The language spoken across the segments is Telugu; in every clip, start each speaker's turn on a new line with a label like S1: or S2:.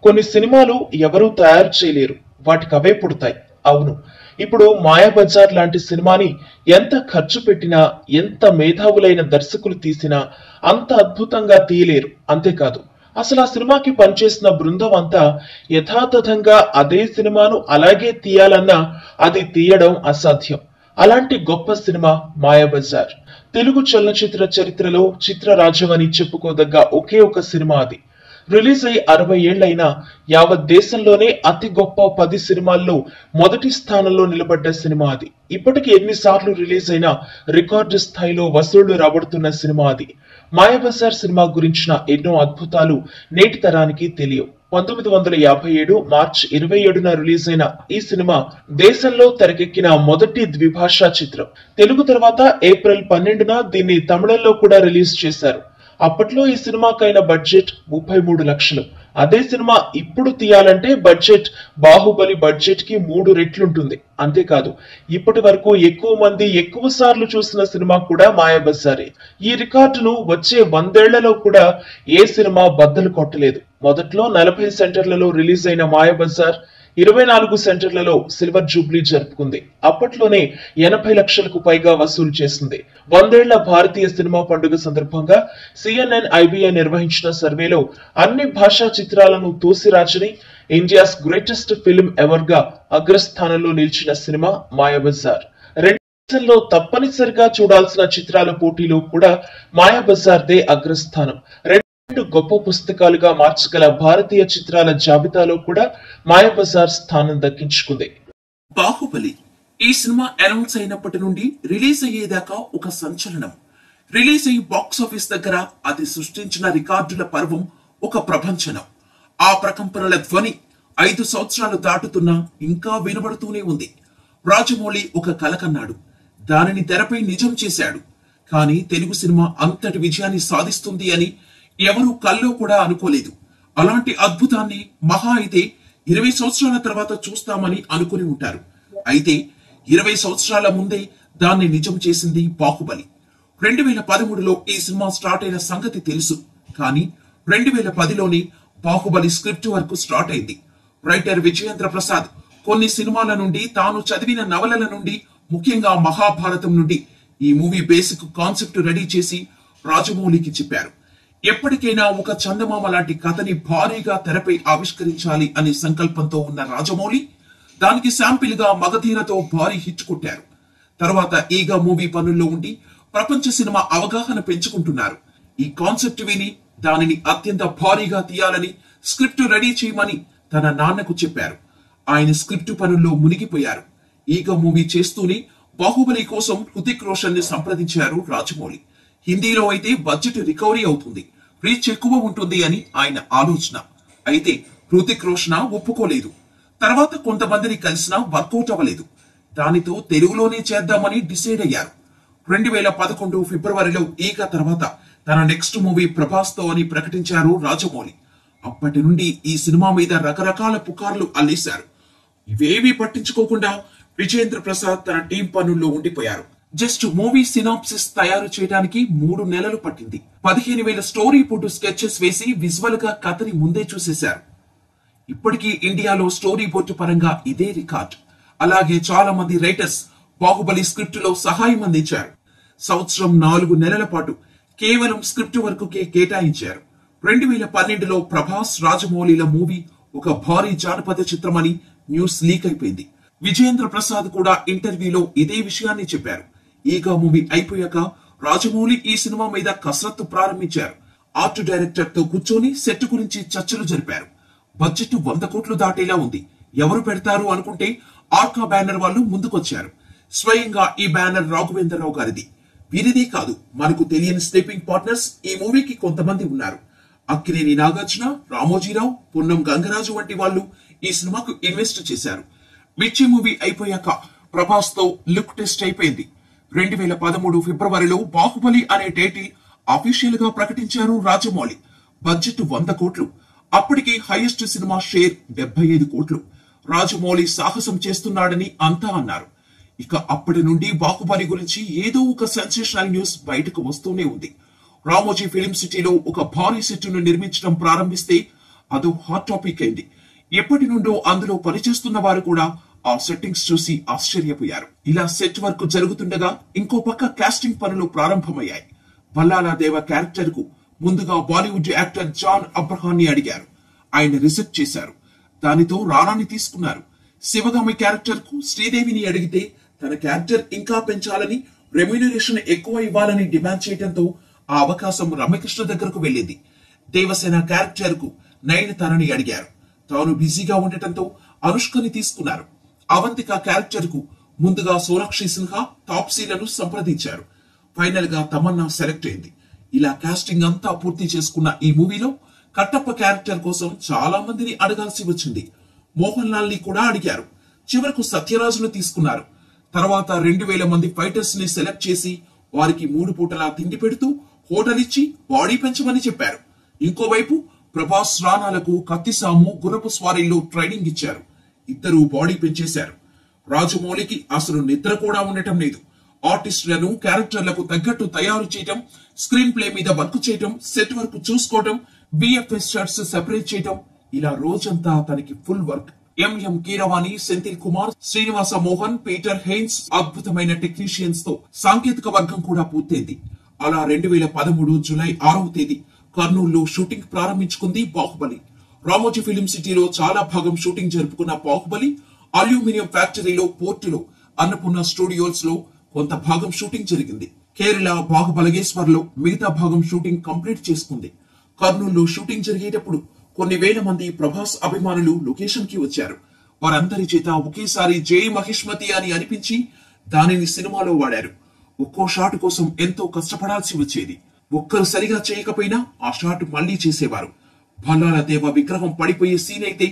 S1: కొన్ని సినిమాలు ఎవరూ తయారు చేయలేరు, వాటికి అవే పుడతాయి. అవును, ఇప్పుడు మాయాబజార్ లాంటి సినిమాని ఎంత ఖర్చు పెట్టినా, ఎంత మేధావులైన దర్శకులు తీసినా అంత అద్భుతంగా తీయలేరు. అంతేకాదు, అసలు ఆ సినిమాకి పనిచేసిన బృందం అంతా యథాతథంగా అదే సినిమాను అలాగే తీయాలన్నా అది తీయడం అసాధ్యం. అలాంటి గొప్ప సినిమా మాయాబజార్. తెలుగు చలనచిత్ర చరిత్రలో చిత్రరాజం అని చెప్పుకోదగ్గ ఒకే ఒక సినిమా అది. రిలీజ్ అయి 60 ఏళ్లైనా యావత్ దేశంలోనే అతి గొప్ప 10 సినిమాల్లో మొదటి స్థానంలో నిలబడ్డ సినిమా అది. ఇప్పటికి ఎన్నిసార్లు రిలీజ్ అయినా రికార్డు స్థాయిలో వసూళ్లు రాబడుతున్న సినిమా అది. మాయాబజార్ సినిమా గురించిన ఎన్నో అద్భుతాలు నేటి తరానికి తెలియవు. 1957 మార్చి 27న రిలీజ్ అయిన ఈ సినిమా దేశంలో తెరకెక్కిన మొదటి ద్విభాషా చిత్రం. తెలుగు తర్వాత ఏప్రిల్ 12న దీన్ని తమిళంలో కూడా రిలీజ్ చేశారు. అప్పట్లో ఈ సినిమాకైన బడ్జెట్ 33 లక్షలు. అదే సినిమా ఇప్పుడు తీయాలంటే బడ్జెట్ బాహుబలి బడ్జెట్ కి 3 రెట్లుంటుంది. అంతేకాదు, ఇప్పటి వరకు ఎక్కువ మంది ఎక్కువ సార్లు చూసిన సినిమా కూడా మాయాబజారే. ఈ రికార్డును వచ్చే 100 ఏళ్లలో కూడా ఏ సినిమా బద్దలు కొట్టలేదు. మొదట్లో 40 సెంటర్లలో రిలీజ్ అయిన మాయాబజార్ 24 సెంటర్లలో సిల్వర్ జూబ్లీ జరుపుకుంది. అప్పట్లోనే 80 లక్షలకు పైగా వసూలు చేసింది. 100 ఏళ్ల భారతీయ సినిమా పండుగ సందర్భంగా CNN IBI నిర్వహించిన సర్వేలో అన్ని భాషా చిత్రాలను తోసిరాచని ఇండియాస్ గ్రేటెస్ట్ ఫిల్మ్ ఎవర్ గా అగ్రస్థానంలో నిలిచిన సినిమా మాయాబజార్. దేశంలో తప్పనిసరిగా చూడాల్సిన చిత్రాల పోటీలో కూడా మాయాబజార్దే అగ్రస్థానం. రెండు గొప్ప పుస్తకాలుగా మార్చగల భారతీయ చిత్రాల జాబితాలో కూడా మాయాబజార్ స్థానం దక్కించుకుంది.
S2: బాహుబలి ఈ సినిమా అనౌన్స్ అయినప్పటి నుండి రిలీజ్ అయ్యేదాకా ఒక సంచలనం. రిలీజ్ అయ్యి బాక్స్ ఆఫీస్ దగ్గర అది సృష్టించిన రికార్డుల పర్వం ఒక ప్రభంజనం. ఆ ప్రకంపనల ధ్వని 5 సంవత్సరాలు దాటుతున్నా ఇంకా వినబడుతూనే ఉంది. రాజమౌళి ఒక కల కన్నాడు, దానిని తెరపై నిజం చేశాడు. కానీ తెలుగు సినిమా అంతటి విజయాన్ని సాధిస్తుంది అని ఎవరూ కల్లో కూడా అనుకోలేదు. అలాంటి అద్భుతాన్ని మహా అయితే 20 సంవత్సరాల తర్వాత చూస్తామని అనుకుని ఉంటారు. అయితే 20 సంవత్సరాల ముందే దాన్ని నిజం చేసింది బాహుబలి. 2013లో ఈ సినిమా స్టార్ట్ అయిన సంగతి తెలుసు. కానీ 2010లోనే బాహుబలి స్క్రిప్ట్ వర్క్ స్టార్ట్ అయింది. రైటర్ విజయేంద్ర ప్రసాద్ కొన్ని సినిమాల నుండి, తాను చదివిన నవలల నుండి, ముఖ్యంగా మహాభారతం నుండి ఈ మూవీ బేసిక్ కాన్సెప్ట్ రెడీ చేసి రాజమౌళికి చెప్పారు. ఎప్పటికైనా ఒక చందమామ లాంటి కథని భారీగా తెరపై ఆవిష్కరించాలి అనే సంకల్పంతో ఉన్న రాజమౌళి దానికి శాంపిల్ గా మగధీరతో భారీ హిట్ కొట్టారు. తర్వాత ఈగ మూవీ పనుల్లో ఉండి ప్రపంచ సినిమా అవగాహన పెంచుకుంటున్నారు. ఈ కాన్సెప్ట్ విని దానిని అత్యంత భారీగా తీయాలని స్క్రిప్ట్ రెడీ చేయమని తన నాన్నకు చెప్పారు. ఆయన స్క్రిప్ట్ పనుల్లో మునిగిపోయారు. ఈగ మూవీ చేస్తూనే బాహుబలి కోసం హృతిక్ రోషన్ ని సంప్రదించారు రాజమౌళి. హిందీలో అయితే బడ్జెట్ రికవరీ అవుతుంది, రీచ్ ఎక్కువ ఉంటుంది అని ఆయన ఆలోచన. అయితే హృతిక్ రోషన్ ఒప్పుకోలేదు. తర్వాత కొంతమందిని కలిసినా వర్కౌట్ అవ్వలేదు. దానితో తెలుగులోనే చేద్దామని డిసైడ్ అయ్యారు. 2011 ఫిబ్రవరిలో ఈగ తర్వాత తన నెక్స్ట్ మూవీ ప్రభాస్ తో అని ప్రకటించారు రాజమౌళి. అప్పటి నుండి ఈ సినిమా మీద రకరకాల పుకార్లు అల్లేశారు. ఇవేవీ పట్టించుకోకుండా విజయేంద్ర ప్రసాద్ తన టీం పనుల్లో ఉండిపోయారు. జస్ట్ మూవీ సినాప్సిస్ తయారు చేయడానికి 3 నెలలు పట్టింది. 15,000 స్టోరీ బోర్డు స్కెచెస్ వేసి విజువల్ గా కథని ముందే చూసేశారు. ఇప్పటికీ ఇండియాలో స్టోరీ బోర్డు పరంగా ఇదే రికార్డ్. అలాగే చాలా మంది రైటర్స్ బాహుబలి స్క్రిప్ట్ లో సహాయం అందించారు. సంవత్సరం 4 నెలల పాటు కేవలం స్క్రిప్ట్ వర్క్ కే కేటాయించారు. 2012లో ప్రభాస్ రాజమౌళిల మూవీ ఒక భారీ జానపద చిత్రమని న్యూస్ లీక్ అయిపోయింది. విజయేంద్ర ప్రసాద్ కూడా ఇంటర్వ్యూలో ఇదే విషయాన్ని చెప్పారు. ఈగ మూవీ అయిపోయాక రాజమౌళి ఈ సినిమా మీద కసరత్తు ప్రారంభించారు. ఆర్ట్ డైరెక్టర్ తో కూర్చొని సెట్ గురించి చర్చలు జరిపారు. బడ్జెట్ 100 కోట్లు దాటేలా ఉంది, ఎవరు పెడతారు అనుకుంటే ఆర్కా బ్యానర్ వాళ్ళు ముందుకొచ్చారు. స్వయంగా ఈ బ్యానర్ రాఘవేంద్రరావు గారిది. వీరిదే కాదు, మనకు తెలియని స్లీపింగ్ పార్ట్నర్స్ ఈ మూవీకి కొంతమంది ఉన్నారు. అక్కినేని నాగార్జున, రామోజీరావు, పున్నం గంగరాజు వంటి వాళ్ళు ఈ సినిమాకు ఇన్వెస్ట్ చేశారు. మిర్చి మూవీ అయిపోయాక ప్రభాస్ తో లుక్ టెస్ట్ అయిపోయింది. 2013 ఫిబ్రవరిలో బాహుబలి అనే టైటిల్ అఫీషియల్ గా ప్రకటించారు రాజమౌళి. బడ్జెట్ 100 కోట్లు. అప్పటికి హైయెస్ట్ సినిమా షేర్ 75 కోట్లు. రాజమౌళి సాహసం చేస్తున్నాడని అంతా అన్నారు. ఇక అప్పటి నుండి బాహుబలి గురించి ఏదో ఒక సెన్సేషనల్ న్యూస్ బయటకు వస్తూనే ఉంది. రామోజీ ఫిలిం సిటీలో ఒక భారీ సెట్ ను నిర్మించడం ప్రారంభిస్తే అదో హాట్ టాపిక్ అయింది. ఎప్పటి నుండో అందులో పనిచేస్తున్న వారు కూడా ఆ సెట్టింగ్స్ చూసి ఆశ్చర్యపోయారు. ఇలా సెట్ వర్క్ జరుగుతుండగా ఇంకో పక్క కాస్టింగ్ పనులు ప్రారంభమయ్యాయి. భల్లాల దేవ క్యారెక్టర్ కు ముందుగా బాలీవుడ్ యాక్టర్ జాన్ అబ్రహాన్ని అడిగారు. ఆయన రిజెక్ట్ చేశారు. దానితో రానాని తీసుకున్నారు. శివగామి క్యారెక్టర్ కు శ్రీదేవిని అడిగితే తన క్యారెక్టర్ ఇంకా పెంచాలని, రెమ్యూనరేషన్ ఎక్కువ ఇవ్వాలని డిమాండ్ చేయడంతో ఆ అవకాశం రమ్యకృష్ణ దగ్గరకు వెళ్లింది. దేవసేన క్యారెక్టర్ కు నయనతారని అడిగారు. తాను బిజీగా ఉండటంతో అనుష్కని తీసుకున్నారు. అవంతిక క్యారెక్టర్ కు ముందుగా సోనాక్షి సిన్హా, తాప్సీలను సంప్రదించారు. ఫైనల్ గా తమన్నా సెలెక్ట్ అయింది. ఇలా కాస్టింగ్ అంతా పూర్తి చేసుకున్న ఈ మూవీలో కట్టప్ప క్యారెక్టర్ కోసం చాలా మందిని అడగాల్సి వచ్చింది. మోహన్ లాల్ ని కూడా అడిగారు. చివరకు సత్యరాజును తీసుకున్నారు. తర్వాత 2000 మంది ఫైటర్స్ ని సెలెక్ట్ చేసి వారికి 3 పూటలా తిండి పెడుతూ హోటల్ ఇచ్చి బాడీ పెంచమని చెప్పారు. ఇంకోవైపు ప్రభాస్, రానాలకు కత్తిసాము, గుర్రపు స్వారీల్లో ట్రైనింగ్ ఇచ్చారు. ఇద్దరు బాడీ పెంచేశారు. రాజమౌళికి అసలు నిద్ర కూడా ఉండటం లేదు. ఆర్టిస్టులను క్యారెక్టర్లకు తగ్గట్టు తయారు చేయటం, స్క్రీన్ ప్లే మీద వర్క్ చేయటం, సెట్ వర్క్ చూసుకోవటం, బిఎఫ్ఎస్ షర్ట్స్ సెపరేట్ చేయటం, ఇలా రోజంతా తనకి full work. MM Keeravani, Senthil Kumar, Srinivasa Mohan, Peter Hein అద్భుతమైన టెక్నీషియన్స్ తో సాంకేతిక వర్గం కూడా పూర్తయింది. అలా 2013 జూలై 6వ తేదీ కర్నూలులో షూటింగ్ ప్రారంభించుకుంది బాహుబలి. రామోజీ ఫిలిం సిటీలో చాలా భాగం షూటింగ్ జరుపుకున్న బాహుబలి అల్యూమినియం ఫ్యాక్టరీలో, పోర్టులో, అన్నపూర్ణ స్టూడియోస్ లో కొంత భాగం షూటింగ్ జరిగింది. కేరళ బాహుబలగేశ్వర్ లో మిగతా భాగం షూటింగ్ కంప్లీట్ చేసుకుంది. కర్నూలులో షూటింగ్ జరిగేటప్పుడు కొన్ని వేల మంది ప్రభాస్ అభిమానులు లొకేషన్ కి వచ్చారు. వారందరి చేత ఒకేసారి జై మహిష్మతి అని అనిపించి దానిని సినిమాలో వాడారు. ఒక్కో షాట్ కోసం ఎంతో కష్టపడాల్సి వచ్చేది. ఒక్కరు సరిగా చేయకపోయినా ఆ షాట్ మళ్లీ చేసేవారు. భల్లాల దేవ విగ్రహం పడిపోయే సీన్ అయితే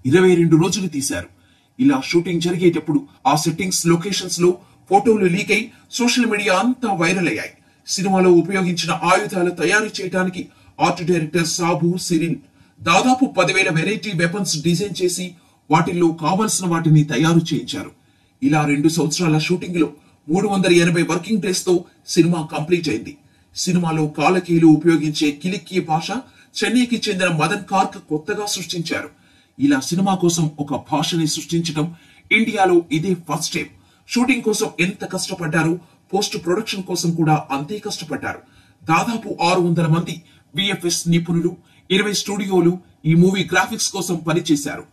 S2: 22 రోజులు తీశారు. ఇలా షూటింగ్ జరిగేటప్పుడు ఆ సెట్టింగ్స్, లొకేషన్స్ లో ఫోటోలు లీక్ అయి సోషల్ మీడియా అంతా వైరల్ అయ్యాయి. సినిమాలో ఉపయోగించిన ఆయుధాలు తయారు చేయడానికి ఆర్ట్ డైరెక్టర్ సాబు సిరిన్ దాదాపు 10,000 వెరైటీ వెపన్స్ డిజైన్ చేసి వాటిల్లో కావలసిన వాటిని తయారు చేయించారు. ఇలా 2 సంవత్సరాల షూటింగ్ లో 380 వర్కింగ్ డేస్ తో సినిమా కంప్లీట్ అయింది. సినిమాలో కాలకీలు ఉపయోగించే కిలిక్కీ భాష చెన్నైకి చెందిన మదన్ కార్క్ కొత్తగా సృష్టించారు. ఇలా సినిమా కోసం ఒక భాషని సృష్టించడం ఇండియాలో ఇదే ఫస్ట్ టైం. షూటింగ్ కోసం ఎంత కష్టపడ్డారో పోస్ట్ ప్రొడక్షన్ కోసం కూడా అంతే కష్టపడ్డారు. దాదాపు 600 మంది విఎఫ్ఎస్ నిపుణులు, 20 స్టూడియోలు ఈ మూవీ గ్రాఫిక్స్ కోసం పనిచేశారు.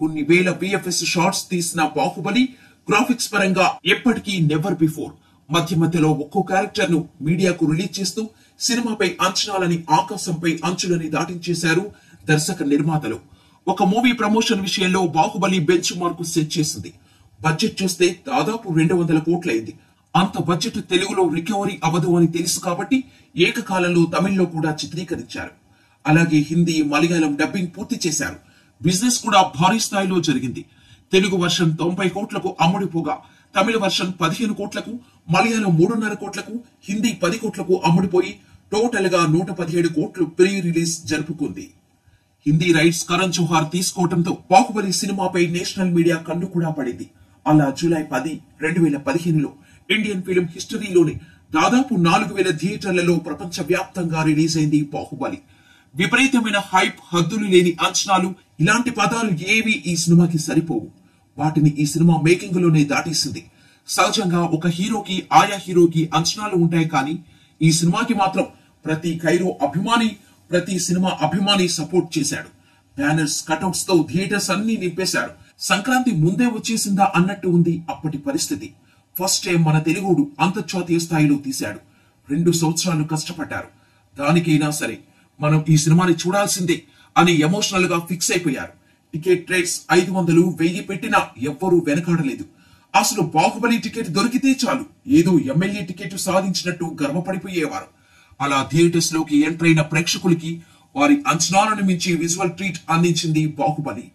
S2: కొన్ని వేల విఎఫ్ఎస్ షార్ట్స్ తీసిన బాహుబలి గ్రాఫిక్స్ పరంగా ఎప్పటికీ నెవర్ బిఫోర్. మధ్య మధ్యలో ఒక్కో క్యారెక్టర్ ను మీడియాకు రిలీజ్ చేస్తూ సినిమాపై అంచనాలని ఆకాశంపై అంచులని దాటించేశారు దర్శక నిర్మాతలు. ఒక మూవీ ప్రమోషన్ విషయంలో బాహుబలి బెంచ్ మార్కు సెట్ చేసింది. బడ్జెట్ చూస్తే దాదాపు 200 కోట్లయింది. అంత బడ్జెట్ తెలుగులో రికవరీ అవ్వదు అని తెలుసు కాబట్టి ఏకకాలంలో తమిళ్లో కూడా చిత్రీకరించారు. అలాగే హిందీ, మలయాళం డబ్బింగ్ పూర్తి చేశారు. బిజినెస్ కూడా భారీ స్థాయిలో జరిగింది. తెలుగు వర్షన్ 90 కోట్లకు అమ్ముడిపోగా తమిళ వర్షన్ 15 కోట్లకు, మలయాళం 3.5 కోట్లకు, హిందీ 10 కోట్లకు అమ్ముడిపోయి టోటల్ గా 117 కోట్లు ప్రీ రిలీజ్ జరుపుకుంది. హిందీ రైట్స్ కరణ్ జోహార్ తీసుకోవడంతో బాహుబలి సినిమాపై నేషనల్ మీడియా కన్ను కూడా పడింది. అలా జూలై 10, 2015లో ఇండియన్ ఫిల్మ్ హిస్టరీలోని దాదాపు 4000 థియేటర్లలో ప్రపంచ వ్యాప్తంగా రిలీజ్ అయింది బాహుబలి. విపరీతమైన హైప్, హద్దులు లేని అంచనాలు, ఇలాంటి పదాలు ఏవి ఈ సినిమాకి సరిపోవు. వాటిని ఈ సినిమా మేకింగ్ లోనే దాటేసింది. సహజంగా ఒక హీరోకి ఆయా హీరోకి అంచనాలు ఉంటాయి, కానీ ఈ సినిమాకి మాత్రం ప్రతి కైరో అభిమాని, ప్రతి సినిమా అభిమాని సపోర్ట్ చేశాడు. బ్యానర్స్, కటౌట్స్ తో థియేటర్స్ అన్ని నింపేశారు. సంక్రాంతి ముందే వచ్చేసిందా అన్నట్టు ఉంది అప్పటి పరిస్థితి. ఫస్ట్ టైం మన తెలుగుడు అంతర్జాతీయ స్థాయిలో తీశాడు. 2 సంవత్సరాలు కష్టపడ్డారు. దానికైనా సరే మనం ఈ సినిమాని చూడాల్సిందే అని ఎమోషనల్ గా ఫిక్స్ అయిపోయారు. టికెట్ రేట్స్ 500, 1000 పెట్టినా ఎవ్వరూ వెనకాడలేదు. అసలు బాహుబలి టికెట్ దొరికితే చాలు ఏదో ఎమ్మెల్యే టికెట్ సాధించినట్టు గర్వపడిపోయేవారు. అలా థియేటర్స్ లోకి ఎంటర్ అయిన ప్రేక్షకులకి వారి అంచనాలను మించి విజువల్ ట్రీట్ అందించింది బాహుబలి.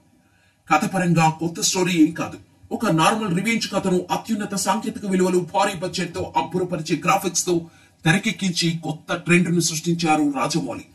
S2: కథపరంగా కొత్త స్టోరీ ఏం కాదు. ఒక నార్మల్ రివెంజ్ కథను అత్యున్నత సాంకేతిక విలువలు, భారీ బడ్జెట్ తో, అబ్బురపరిచే గ్రాఫిక్స్ తో తెరకెక్కించి కొత్త ట్రెండ్ ను సృష్టించారు రాజమౌళి.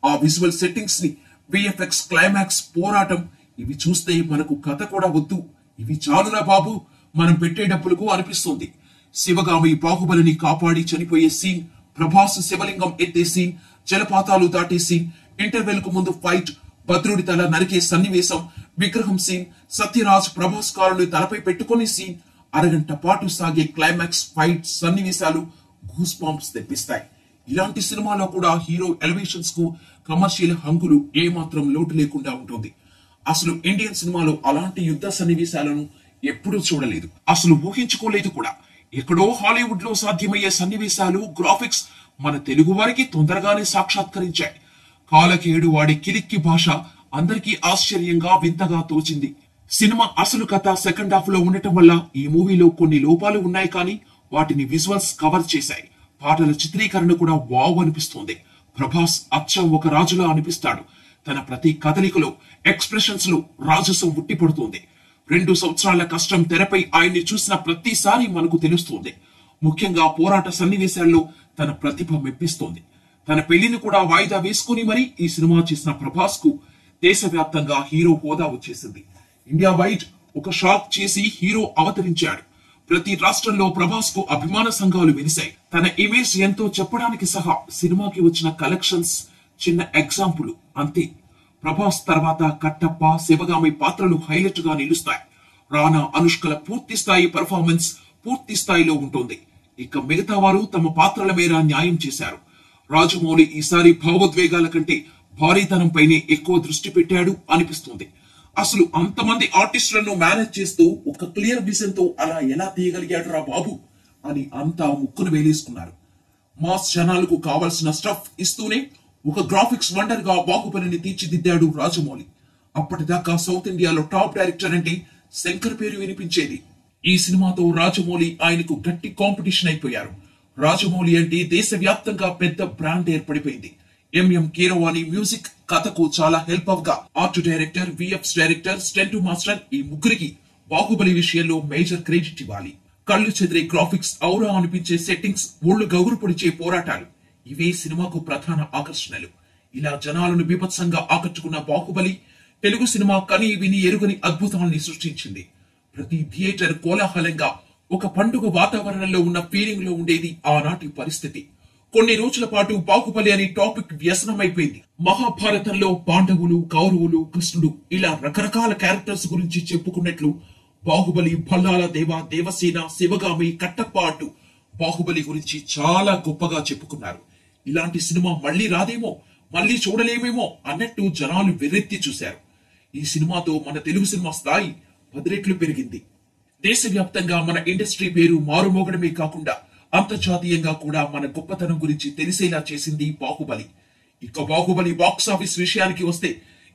S2: ఆ విజువల్ సెట్టింగ్స్ ని, విఎఫ్ఎక్స్, క్లైమాక్స్, పోరాటం ఇవి చూస్తే మనకు కథ కూడా వద్దు, ఇవి చాలురా బాబు మనం పెట్టే డబ్బులకు అనిపిస్తుంది. శివగామి బాహుబలిని కాపాడి చనిపోయే సీన్, ప్రభాస్ శివలింగం ఎత్తే సీన్, జలపాతాలు దాటే సీన్, ఇంటర్వెల్ కు ముందు ఫైట్, భద్రుడి తల నరికే సన్నివేశం, విగ్రహం సీన్, సత్యరాజ్ ప్రభాస్ కారుని తలపై పెట్టుకునే సీన్, అరగంట పాటు సాగే క్లైమాక్స్ ఫైట్ సన్నివేశాలు గూస్ బాంబ్స్ తెప్పిస్తాయి. ఇలాంటి సినిమాలో కూడా హీరో ఎలివేషన్స్ కు కమర్షియల్ హంగులు ఏమాత్రం లోటు లేకుండా ఉంటుంది. అసలు ఇండియన్ సినిమాలో అలాంటి యుద్ధ సన్నివేశాలను ఎప్పుడూ చూడలేదు, అసలు ఊహించుకోలేదు కూడా. ఎక్కడో హాలీవుడ్ లో సాధ్యమయ్యే సన్నివేశాలు, గ్రాఫిక్స్ మన తెలుగు వారికి తొందరగానే సాక్షాత్కరించాయి. కాలకేడు వాడి కిలిక్కి భాష అందరికీ ఆశ్చర్యంగా వింతగా తోచింది. సినిమా అసలు కథ సెకండ్ హాఫ్ లో ఉండటం వల్ల ఈ మూవీలో కొన్ని లోపాలు ఉన్నాయి, కానీ వాటిని విజువల్స్ కవర్ చేశాయి. పాటల చిత్రీకరణ కూడా వావ్ అనిపిస్తోంది. ప్రభాస్ అచ్చం ఒక రాజులా అనిపిస్తాడు. తన ప్రతి కదలికలో, ఎక్స్ప్రెషన్స్ లో రాజసం ఉట్టిపడుతోంది. 2 సంవత్సరాల కష్టం తెరపై ఆయన్ని చూసిన ప్రతిసారి మనకు తెలుస్తోంది. ముఖ్యంగా పోరాట సన్నివేశాల్లో తన ప్రతిభ మెప్పిస్తోంది. తన పెళ్లిని కూడా వాయిదా వేసుకుని మరీ ఈ సినిమా చేసిన ప్రభాస్ కు దేశవ్యాప్తంగా హీరో హోదా వచ్చేసింది. ఇండియా వైడ్ ఒక షాక్ చేసి హీరో అవతరించాడు. ప్రతి రాష్ట్రంలో ప్రభాస్ కు అభిమాన సంఘాలు వెలిశాయి. తన ఇమేజ్ ఎంతో చెప్పడానికి సహా సినిమాకి వచ్చిన కలెక్షన్స్ చిన్న ఎగ్జాంపుల్ అంతే. ప్రభాస్ తర్వాత కట్టప్ప, శివగామి పాత్రలు హైలైట్ గా నిలుస్తాయి. రానా, అనుష్కల పూర్తి స్థాయి పెర్ఫార్మెన్స్ పూర్తి స్థాయిలో ఉంటుంది. ఇక మిగతా వారు తమ పాత్రల మేర న్యాయం చేశారు. రాజమౌళి ఈసారి భావోద్వేగాల కంటే భారీతనంపైనే ఎక్కువ దృష్టి పెట్టాడు అనిపిస్తుంది. అసలు అంతమంది ఆర్టిస్టులను మేనేజ్ చేస్తూ ఒక క్లియర్ విజన్ తో అలా ఎలా తీయగలిగాడు రా బాబు అని అంతా ముక్కును వేలేసుకున్నారు. మాస్ జనాలకు కావలసిన స్టఫ్ ఇస్తూనే ఒక గ్రాఫిక్స్ వండర్ గా బాహుబలిని తీర్చిదిద్దాడు రాజమౌళి. అప్పటిదాకా సౌత్ ఇండియాలో టాప్ డైరెక్టర్ అంటే శంకర్ పేరు వినిపించేది. ఈ సినిమాతో రాజమౌళి ఆయనకు గట్టి కాంపిటీషన్ అయిపోయారు. రాజమౌళి అంటే దేశవ్యాప్తంగా పెద్ద బ్రాండ్ ఏర్పడిపోయింది. ఎంఎం కీరవాణి మ్యూజిక్ కథకు చాలా హెల్ప్ అవగా art director, VFX director, stunt master ఈ ముగ్గురికి బాహుబలి విషయంలో మేజర్ క్రెడిట్ ఇవ్వాలి. కళ్ళు చెదిరే గ్రాఫిక్స్, ఔరా అనిపించే సెట్టింగ్స్, ఒళ్ళు గగురు పొడిచే పోరాటాలు ఇవే సినిమాకు ప్రధాన ఆకర్షణలు. ఇలా జనాలను బీభత్సంగా ఆకట్టుకున్న బాహుబలి తెలుగు సినిమా కని విని ఎరుగని అద్భుతాల్ని సృష్టించింది. ప్రతి థియేటర్ కోలాహలంగా ఒక పండుగ వాతావరణంలో ఉన్న ఫీలింగ్ లో ఉండేది ఆనాటి పరిస్థితి. కొన్ని రోజుల పాటు బాహుబలి అనే టాపిక్ వ్యసనమైపోయింది. మహాభారతంలో పాండవులు, కౌరవులు, కృష్ణుడు ఇలా రకరకాల క్యారెక్టర్స్ గురించి చెప్పుకున్నట్లు బాహుబలి, భల్లాల దేవ, దేవసేన, శివగామి, కట్టప్ప అంటూ బాహుబలి గురించి చాలా గొప్పగా చెప్పుకున్నారు. ఇలాంటి సినిమా మళ్లీ రాదేమో, మళ్లీ చూడలేమేమో అన్నట్టు జనాలు వెర్రెత్తి చూశారు. ఈ సినిమాతో మన తెలుగు సినిమా స్థాయి 10 రెట్లు పెరిగింది. దేశవ్యాప్తంగా మన ఇండస్ట్రీ పేరు మారుమోగడమే కాకుండా అంతర్జాతీయంగా కూడా మన గొప్పతనం గురించి తెలిసేలా చేసింది బాహుబలి. ఇక బాహుబలి బాక్స్ ఆఫీస్ విషయానికి వస్తే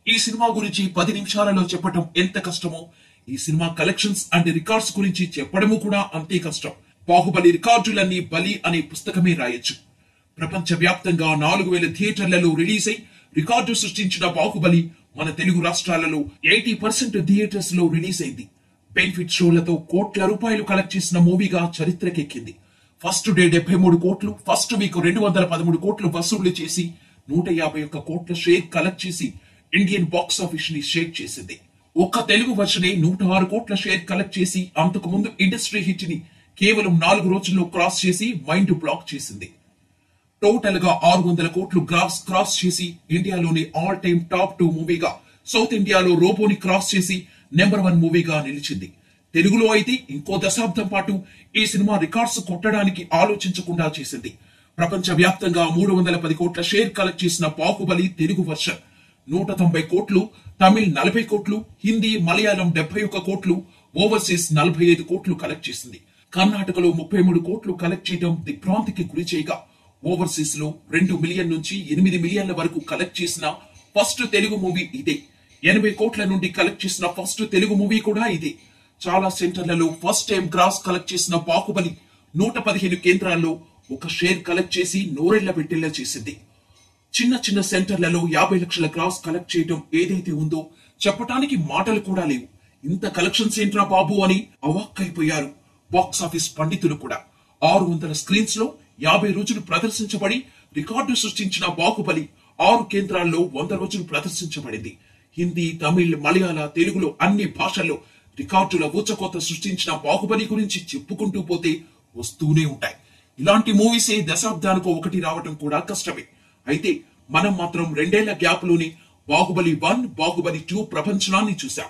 S2: ఈ సినిమా గురించి 10 నిమిషాలలో చెప్పడం ఎంత కష్టమో, ఈ సినిమా కలెక్షన్స్ అండ్ రికార్డ్స్ గురించి చెప్పడము కూడా అంతే కష్టం. బాహుబలి రికార్డులన్నీ బలి అనే పుస్తకమే రాయొచ్చు. ప్రపంచ వ్యాప్తంగా 4000 థియేటర్లలో రిలీజ్ అయి రికార్డు సృష్టించిన బాహుబలి మన తెలుగు రాష్ట్రాలలో 80% థియేటర్స్ లో రిలీజ్ అయింది. బెనిఫిట్ షోలతో కోట్ల రూపాయలు కలెక్ట్ చేసిన మూవీగా చరిత్రకెక్కింది. ఫస్ట్ డే 73 కోట్లు, ఫస్ట్ వీక్ 213 కోట్లు వసూళ్లు చేసి 151 కోట్ల షేర్ కలెక్ట్ చేసి ఇండియన్ బాక్స్ ఆఫీస్ ని షేక్ చేసింది. ఒక్క తెలుగు వర్షనే 106 కోట్ల షేర్ కలెక్ట్ చేసి అంతకు ముందు ఇండస్ట్రీ హిట్ ని కేవలం 4 రోజుల్లో క్రాస్ చేసి మైండ్ బ్లాక్ చేసింది. టోటల్ గా 600 కోట్లు గ్రాఫ్స్ క్రాస్ చేసి ఇండియాలోని ఆల్ టైమ్ టాప్ 2 మూవీగా, సౌత్ ఇండియాలో రోబోని క్రాస్ చేసి నెంబర్ 1 మూవీగా నిలిచింది. తెలుగులో అయితే ఇంకో దశాబ్దం పాటు ఈ సినిమా రికార్డ్స్ కొట్టడానికి ఆలోచించకుండా చేసింది. ప్రపంచ వ్యాప్తంగా 310 కోట్ల షేర్ కలెక్ట్ చేసిన బాహుబలి తెలుగు వర్షన్ 190 కోట్లు, తమిళ్ 40 కోట్లు, హిందీ, మలయాళం 71 కోట్లు, ఓవర్సీస్ 45 కోట్లు కలెక్ట్ చేసింది. కర్ణాటకలో 33 కోట్లు కలెక్ట్ చేయడం దిగ్భ్రాంతికి గురి చేయగా, ఓవర్సీస్ లో 2 మిలియన్ నుంచి 8 మిలియన్ల వరకు కలెక్ట్ చేసిన ఫస్ట్ తెలుగు మూవీ ఇదే. 80 కోట్ల నుండి కలెక్ట్ చేసిన ఫస్ట్ తెలుగు మూవీ కూడా ఇదే. చాలా సెంటర్లలో ఫస్ట్ టైం గ్రాస్ కలెక్ట్ చేసిన బాహుబలి 115 కేంద్రాల్లో ఒక షేర్ కలెక్ట్ చేసి నోరెళ్ల పెట్టేలా చేసింది. చిన్న చిన్న సెంటర్లలో 50 లక్షల గ్రాస్ కలెక్ట్ చేయడం ఏదైతే ఉందో చెప్పటానికి మాటలు కూడా లేవు. ఇంత కలెక్షన్స్ ఏంట్రా బాబు అని అవాక్కైపోయారు బాక్స్ ఆఫీస్ పండితులు కూడా. 600 స్క్రీన్స్ లో 50 రోజులు ప్రదర్శించబడి రికార్డు సృష్టించిన బాహుబలి 6 కేంద్రాల్లో 100 రోజులు ప్రదర్శించబడింది. హిందీ, తమిళ్, మలయాళ, తెలుగులో అన్ని భాషల్లో రికార్డుల ఊచకోత సృష్టించిన బాహుబలి గురించి చెప్పుకుంటూ పోతే వస్తూనే ఉంటాయి. ఇలాంటి మూవీసే దశాబ్దానికి ఒకటి రావటం కూడా కష్టమే. అయితే మనం మాత్రం 2 ఏళ్ల గ్యాప్ లోని బాహుబలి 1, బాహుబలి 2 ప్రపంచనాన్ని చూశాం.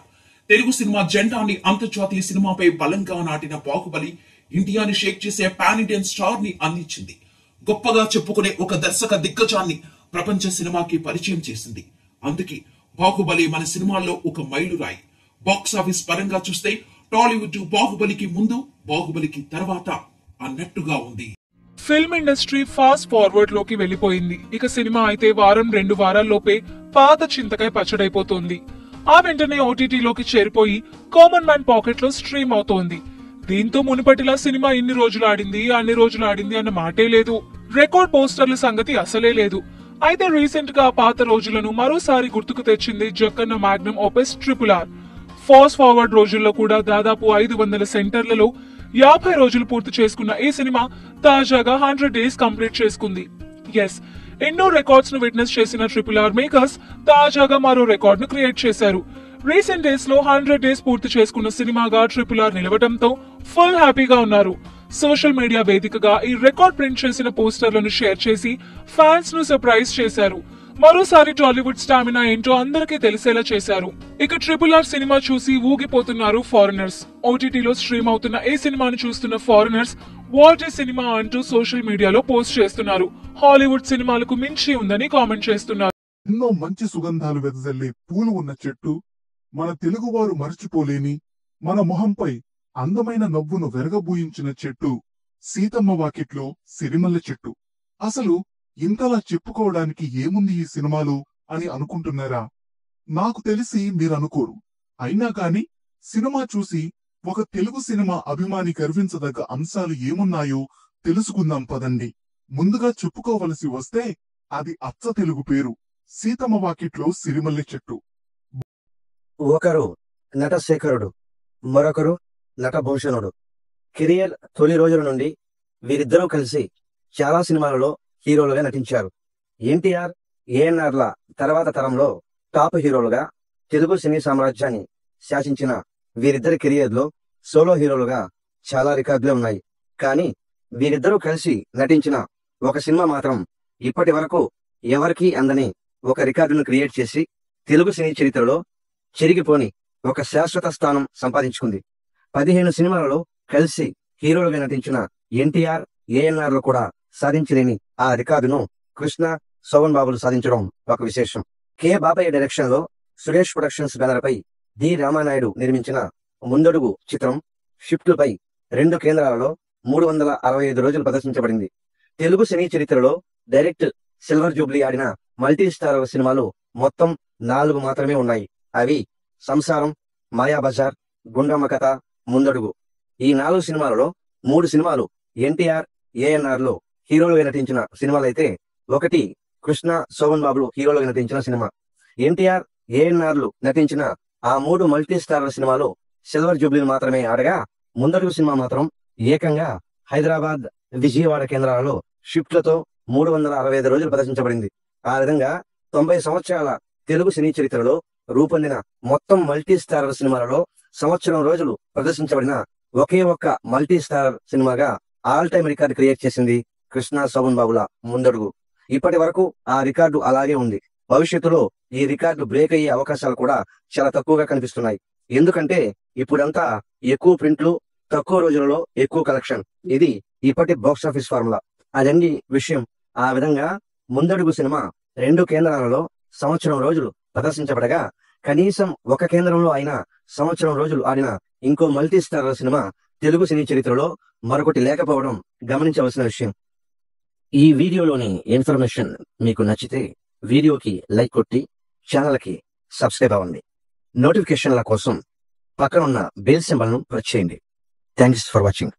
S2: తెలుగు సినిమా జెండాని అంతర్జాతీయ సినిమాపై బలంగా నాటిన బాహుబలి ఇండియాని షేక్ చేసే పాన్ ఇండియన్ స్టార్ ని అందించింది. గొప్పగా చెప్పుకునే ఒక దర్శక దిగ్గజాన్ని ప్రపంచ సినిమాకి పరిచయం చేసింది. అందుకే బాహుబలి మన సినిమాల్లో ఒక మైలురాయి. బాక్స్ ఆఫీస్ పరంగా చూస్తే టాలీవుడ్ బాహుబలికి ముందు, బాహుబలికి తర్వాత అన్నట్టుగా ఉంది.
S3: ఫిల్మ్ ఇండస్ట్రీ ఫాస్ట్ ఫార్వర్డ్ లోకి వెళ్లిపోయింది. ఇక సినిమా అయితే వారం 2 వారాల్లోపే పాత చింతకాయ పచ్చడైపోతోంది. ఆ వెంటనే ఓటీటీలోకి చేరిపోయి కామన్ మ్యాన్ పాకెట్ లో స్ట్రీమ్ అవుతోంది. దీంతో మునుపటిలా సినిమా ఇన్ని రోజులు ఆడింది, అన్ని రోజులు ఆడింది అన్న మాటే లేదు. రికార్డ్ పోస్టర్ల సంగతి అసలే లేదు. అయితే రీసెంట్ గా పాత రోజులను మరోసారి గుర్తుకు తెచ్చింది Jakkanna magnum ఓపెస్ RRR. Fast forward రోజుల్లో కూడా దాదాపు 500 సెంటర్లలో 50 రోజులు పూర్తి చేసుకున్న ఈ సినిమా తాజాగా 100 డేస్ కంప్లీట్ చేసుకుంది. ఎస్, ఎన్నో రికార్డ్స్ ను విట్నెస్ చేసిన RRR మేకర్స్ తాజాగా మరో రికార్డ్ ను క్రియేట్ చేశారు. రీసెంట్ డేస్ లో 100 డేస్ పూర్తి చేసుకున్న సినిమాగా RRR నిలవడంతో ఫుల్ హ్యాపీగా ఉన్నారు. సోషల్ మీడియా వేదికగా ఈ రికార్డ్ ప్రింట్ చేసిన పోస్టర్లను షేర్ చేసి ఫ్యాన్స్ ను సర్ప్రైజ్ చేశారు. మరోసారి టాలీవుడ్ స్టామినా ఏంటో అందరికీ తెలిసేలా చేశారు. ఇక RRR సినిమా చూసి ఊగిపోతున్నారు ఫారినర్స్. ఓటీటీలో స్ట్రీమ్ అవుతున్న ఈ సినిమాను చూస్తున్న ఫారినర్స్ వాట్ ఈ సినిమా అంటూ సోషల్ మీడియాలో పోస్ట్ చేస్తున్నారు. హాలీవుడ్ సినిమాలకు మించి ఉందని కామెంట్ చేస్తున్నారు.
S4: ఎన్నో మంచి సుగంధాలు వెదజల్లే పూలు ఉన్న చెట్టు, మన తెలుగువారు మరచిపోలేని, మన మొహంపై అందమైన నవ్వును వెరగబూయించిన చెట్టు సీతమ్మ వాకిట్లో సిరిమల్లె చెట్టు. అసలు ఇంతలా చెప్పుకోవడానికి ఏముంది ఈ సినిమాలో అని అనుకుంటున్నారా? నాకు తెలిసి మీరనుకోరు. అయినా కాని సినిమా చూసి ఒక తెలుగు సినిమా అభిమాని గర్వించదగ్గ అంశాలు ఏమున్నాయో తెలుసుకుందాం పదండి. ముందుగా చెప్పుకోవలసి వస్తే అది అచ్చ తెలుగు పేరు, సీతమ్మ వాకిట్లో సిరిమల్లె చెట్టు.
S5: ఒకరు నటశేఖరుడు, మరొకరు నటభూషణుడు. కెరియర్ తొలి రోజుల నుండి వీరిద్దరూ కలిసి చాలా సినిమాలలో హీరోలుగా నటించారు. ఎన్టీఆర్, ఏఎన్ఆర్ల తర్వాత తరంలో టాప్ హీరోలుగా తెలుగు సినీ సామ్రాజ్యాన్ని శాసించిన వీరిద్దరి కెరియర్ లో సోలో హీరోలుగా చాలా రికార్డులే ఉన్నాయి. కానీ వీరిద్దరూ కలిసి నటించిన ఒక సినిమా మాత్రం ఇప్పటి వరకు ఎవరికీ అందని ఒక రికార్డును క్రియేట్ చేసి తెలుగు సినీ చరిత్రలో చెరిగిపోని ఒక శాశ్వత స్థానం సంపాదించుకుంది. 15 సినిమాలలో కలిసి హీరోలుగా నటించిన ఎన్టీఆర్, ఏఎన్ఆర్ లో కూడా సాధించలేని ఆ రికార్డును కృష్ణ, శోభన్ బాబులు సాధించడం ఒక విశేషం. కె బాబయ్య డైరెక్షన్ లో సురేష్ ప్రొడక్షన్స్ బ్యానర్ పై డి రామానాయుడు నిర్మించిన ముందడుగు చిత్రం షిఫ్ట్ పై 2 కేంద్రాలలో 365 రోజులు ప్రదర్శించబడింది. తెలుగు సినీ చరిత్రలో డైరెక్ట్ సిల్వర్ జూబ్లీ ఆడిన మల్టీ స్టార్ సినిమాలు మొత్తం 4 మాత్రమే ఉన్నాయి. అవి సంసారం, మాయాబజార్, గుండమ్మ కథ, ముందడుగు. ఈ 4 సినిమాలలో 3 సినిమాలు ఎన్టీఆర్, ఏఎన్ఆర్ లో హీరోలుగా నటించిన సినిమాలైతే ఒకటి కృష్ణ, శోభన్ బాబులు హీరోలుగా నటించిన సినిమా. ఎన్టీఆర్, ఏఎన్ఆర్ లు నటించిన ఆ 3 మల్టీ స్టార్ సినిమాలు సిల్వర్ జూబ్లీలు మాత్రమే ఆడగా ముందడుగు సినిమా మాత్రం ఏకంగా హైదరాబాద్, విజయవాడ కేంద్రాలలో షిఫ్ట్లతో 365 రోజులు ప్రదర్శించబడింది. ఆ విధంగా 90 సంవత్సరాల తెలుగు సినీ చరిత్రలో రూపొందిన మొత్తం మల్టీ స్టార్ సినిమాలలో సంవత్సరం రోజులు ప్రదర్శించబడిన ఒకే ఒక్క మల్టీ స్టార్ సినిమాగా ఆల్ టైమ్ రికార్డు క్రియేట్ చేసింది కృష్ణ, శోభన్ బాబుల ముందడుగు. ఇప్పటి వరకు ఆ రికార్డు అలాగే ఉంది. భవిష్యత్తులో ఈ రికార్డు బ్రేక్ అయ్యే అవకాశాలు కూడా చాలా తక్కువగా కనిపిస్తున్నాయి. ఎందుకంటే ఇప్పుడంతా ఎక్కువ ప్రింట్లు, తక్కువ రోజులలో ఎక్కువ కలెక్షన్. ఇది ఇప్పటి బాక్స్ ఆఫీస్ ఫార్ములా. అదండి విషయం. ఆ విధంగా ముందడుగు సినిమా 2 కేంద్రాలలో సంవత్సరం రోజులు ప్రదర్శించబడగా కనీసం ఒక కేంద్రంలో అయినా సంవత్సరం రోజులు ఆడిన ఇంకో మల్టీ స్టార్ సినిమా తెలుగు సినీ చరిత్రలో మరొకటి లేకపోవడం గమనించవలసిన విషయం. ఈ వీడియోలోని ఇన్ఫర్మేషన్ మీకు నచ్చితే వీడియోకి లైక్ కొట్టి ఛానల్ కి సబ్స్క్రైబ్ అవ్వండి. నోటిఫికేషన్ల కోసం పక్కనున్న బెల్ సింబల్ ను ప్రెస్ చేయండి. Thanks for watching.